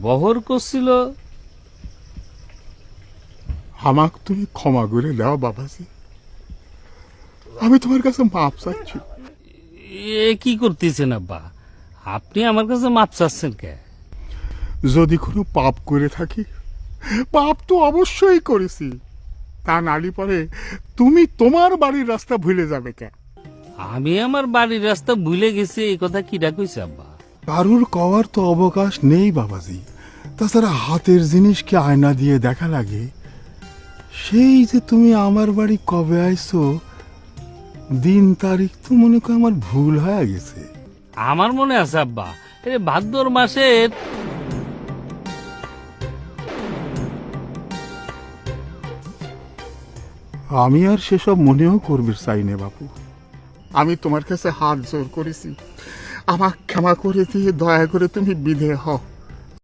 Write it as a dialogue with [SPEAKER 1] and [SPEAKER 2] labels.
[SPEAKER 1] বহর করছিল।
[SPEAKER 2] আমাকে তুমি ক্ষমা করে দাও বাবাজি, আমি তোমার কাছে মাপ চাচ্ছি।
[SPEAKER 1] এ কি করতেছেন আব্বা? আপনি আমার কাছে মাপ চাচ্ছেন কে?
[SPEAKER 2] যদি কোনো পাপ করে থাকি, পাপ তো অবশ্যই করেছি, তা নালি পরে তুমি তোমার বাড়ির রাস্তা ভুলে যাবে কেন?
[SPEAKER 1] আমি আমার বাড়ির রাস্তা ভুলে গেছি এই কথা কিডা কইছে আব্বা?
[SPEAKER 2] কারুর কওয়ার তো অবকাশ নেই বাবাজি। তাছাড়া হাতের জিনিসকে আয়না দিয়ে দেখা লাগে। সেই যে তুমি আমার বাড়ি কবে আইছো, দিন তারিখ তো মনে করো আমার ভুল হয়ে গেছে।
[SPEAKER 1] আমার মনে আছে আব্বা, ভাদ্র মাসের।
[SPEAKER 2] আমি আর সেসব মনেও করবে চাই নে বাপু। আমি তোমার কাছে হাত জোর করেছি, আমাকে ক্ষমা করে দিয়ে দয়া করে তুমি বিদে হও।